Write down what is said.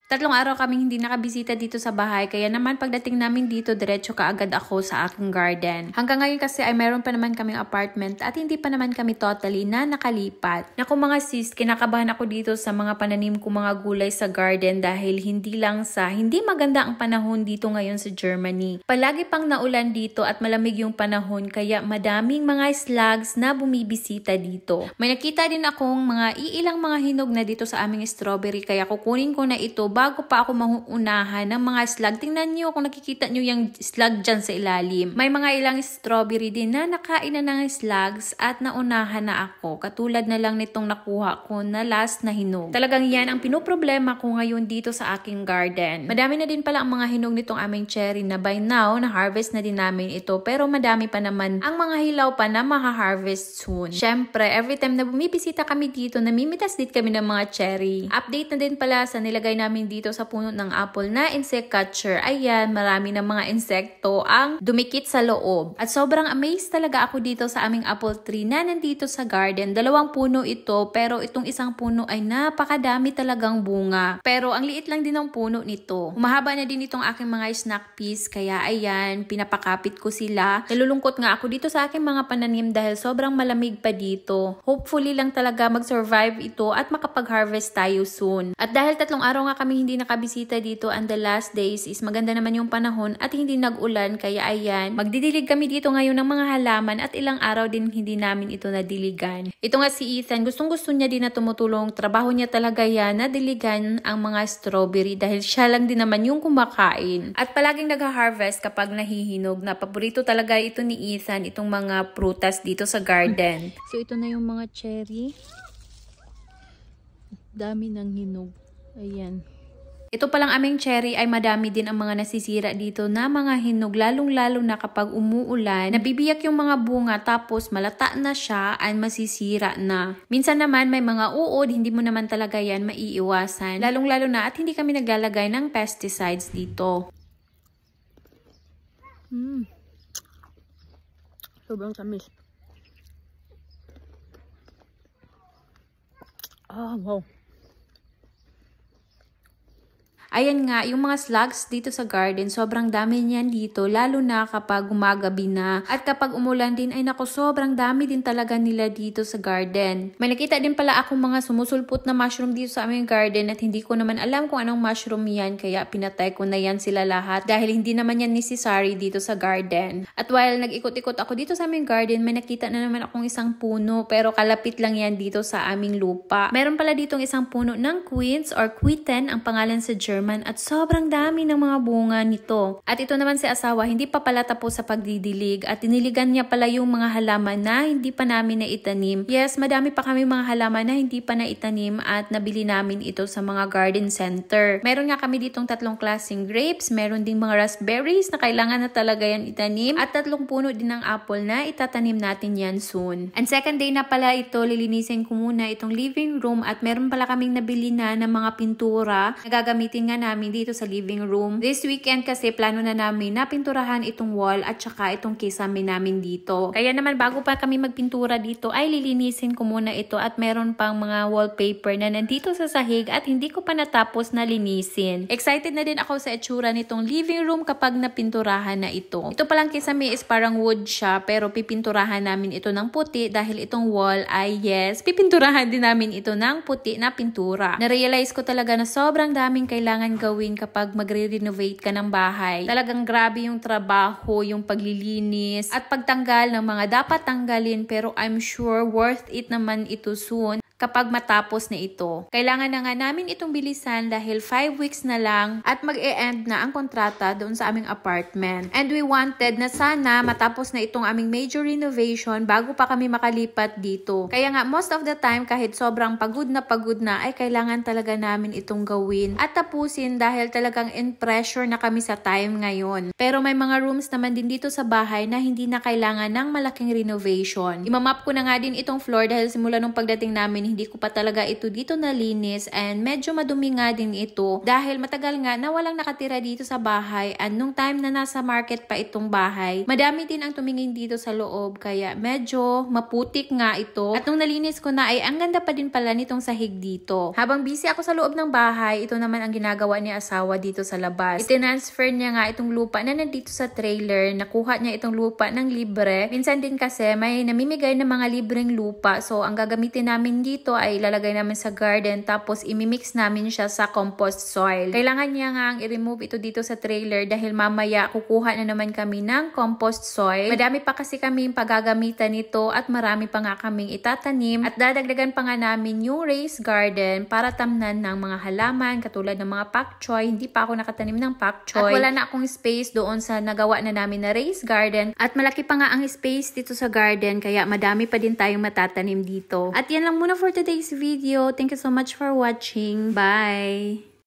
3 araw kaming hindi nakabisita dito sa bahay, kaya naman pagdating namin dito, diretso kaagad ako sa aking garden. Hanggang ngayon kasi ay mayroon pa naman kaming apartment at hindi pa naman kami totally na nakalipat. Naku mga sis, kinakabahan ako dito sa mga pananim ko mga gulay sa garden dahil hindi maganda ang panahon dito ngayon sa Germany. Palagi pang naulan dito at malamig yung panahon kaya madaming mga slugs na bumibisita dito. May nakita din akong ilang mga hinog na dito sa aming strawberry kaya kukunin ko na ito bago pa ako mauunahan ng mga slug. Tingnan nyo kung nakikita nyo yung slug dyan sa ilalim. May mga ilang strawberry din na nakain na ng slugs at naunahan na ako. Katulad na lang nitong nakuha ko na last na hinog. Talagang yan ang pinoproblema ko ngayon dito sa aking garden. Madami na din pala ang mga hinog nitong aming cherry na by now na-harvest na din namin ito. Pero madami pa naman ang mga hilaw pa na maha-harvest soon. Syempre, every time na bumibisita kami dito, namimitas din kami ng mga cherry. Update na din pala sa nilagay namin dito sa puno ng apple na insect catcher. Ayan, marami ng mga insekto ang dumikit sa loob. At sobrang amazed talaga ako dito sa aming apple tree na nandito sa garden. 2 puno ito, pero itong isang puno ay napakadami talagang bunga. Pero ang liit lang din ng puno nito. Humahaba na din itong aking mga snack peas, kaya ayan, pinapakapit ko sila. Nalulungkot nga ako dito sa aking mga pananim dahil sobrang malamig pa dito. Hopefully lang talaga mag-survive ito at makapag-harvest tayo soon. At dahil 3 araw nga kami hindi nakabisita dito and the last days is maganda naman yung panahon at hindi nag-ulan, kaya ayan, magdidilig kami dito ngayon ng mga halaman at ilang araw din hindi namin ito nadiligan. Ito nga si Ethan, gustong-gusto niya din na tumutulong, trabaho niya talaga yan na diligan ang mga strawberry dahil siya lang din naman yung kumakain. At palaging nag-harvest kapag nahihinog na paborito talaga ito ni Ethan, itong mga prutas dito sa garden. So ito na yung mga cherry. Dami ng hinog. Ayan. Ito palang aming cherry ay madami din ang mga nasisira dito na mga hinog, lalong-lalo na kapag umuulan, nabibiyak yung mga bunga tapos malata na siya at masisira na. Minsan naman may mga uod, hindi mo naman talaga yan maiiwasan, lalong-lalo na at hindi kami naglalagay ng pesticides dito. Sobrang tamis. Wow. Ayan nga, yung mga slugs dito sa garden, sobrang dami niyan dito, lalo na kapag gumagabi na. At kapag umulan din, ay naku, sobrang dami din talaga nila dito sa garden. May nakita din pala akong mga sumusulpot na mushroom dito sa aming garden at hindi ko naman alam kung anong mushroom yan, kaya pinatay ko na yan sila lahat dahil hindi naman yan necessary dito sa garden. At while nag-ikot-ikot ako dito sa aming garden, may nakita na naman akong isang puno, pero kalapit lang yan dito sa aming lupa. Meron pala ditong isang puno ng quince or quitten, ang pangalan sa German, at sobrang dami ng mga bunga nito. At ito naman si asawa, hindi pa pala tapos sa pagdidilig at diniligan niya pala yung mga halaman na hindi pa namin naitanim. Yes, madami pa kami mga halaman na hindi pa naitanim at nabili namin ito sa mga garden center. Meron nga kami ditong 3 klaseng grapes, meron ding mga raspberries na kailangan na talaga yan itanim at 3 puno din ng apple na itatanim natin yan soon. And second day na pala ito, lilinisin ko muna itong living room at meron pala kaming nabili na ng mga pintura na gagamitin nga namin dito sa living room. This weekend kasi plano na namin na pinturahan itong wall at saka itong kisame namin dito. Kaya naman bago pa kami magpintura dito ay lilinisin ko muna ito at meron pang mga wallpaper na nandito sa sahig at hindi ko pa natapos na linisin. Excited na din ako sa itsura nitong living room kapag napinturahan na ito. Ito palang kisame is parang wood siya pero pipinturahan namin ito ng puti dahil itong wall ay pipinturahan din namin ito ng puti na pintura. Na-realize ko talaga na sobrang daming kailangan gawin kapag magre-renovate ka ng bahay. Talagang grabe yung trabaho, yung paglilinis at pagtanggal ng mga dapat tanggalin, pero I'm sure worth it naman ito soon kapag matapos na ito. Kailangan na nga namin itong bilisan dahil 5 weeks na lang at mag-e-end na ang kontrata doon sa aming apartment. And we wanted na sana matapos na itong aming major renovation bago pa kami makalipat dito. Kaya nga most of the time kahit sobrang pagod na ay kailangan talaga namin itong gawin at tapusin dahil talagang in pressure na kami sa time ngayon. Pero may mga rooms naman din dito sa bahay na hindi na kailangan ng malaking renovation. Imamap ko na nga din itong floor dahil simula nung pagdating namin hindi ko pa talaga ito dito nalinis and medyo madumi nga din ito dahil matagal nga na walang nakatira dito sa bahay and nung time na nasa market pa itong bahay, madami din ang tumingin dito sa loob kaya medyo maputik nga ito. At nung nalinis ko na ay ang ganda pa din pala nitong sahig dito. Habang busy ako sa loob ng bahay, ito naman ang ginagawa ni asawa dito sa labas. Itinransfer niya nga itong lupa na nandito sa trailer. Nakuha niya itong lupa ng libre. Minsan din kasi may namimigay ng mga libreng lupa. So, ang gagamitin namin dito ay ilalagay namin sa garden tapos imimix namin siya sa compost soil. Kailangan niya nga ang i-remove ito dito sa trailer dahil mamaya kukuha na naman kami ng compost soil. Madami pa kasi kaming paggagamitan nito at marami pa nga kaming itatanim at dadagdagan pa nga namin yung raised garden para tamnan ng mga halaman katulad ng mga pak choy. Hindi pa ako nakatanim ng pak choy. At wala na akong space doon sa nagawa na namin na raised garden. At malaki pa nga ang space dito sa garden kaya madami pa din tayong matatanim dito. At yan lang muna for today's video. Thank you so much for watching. Bye!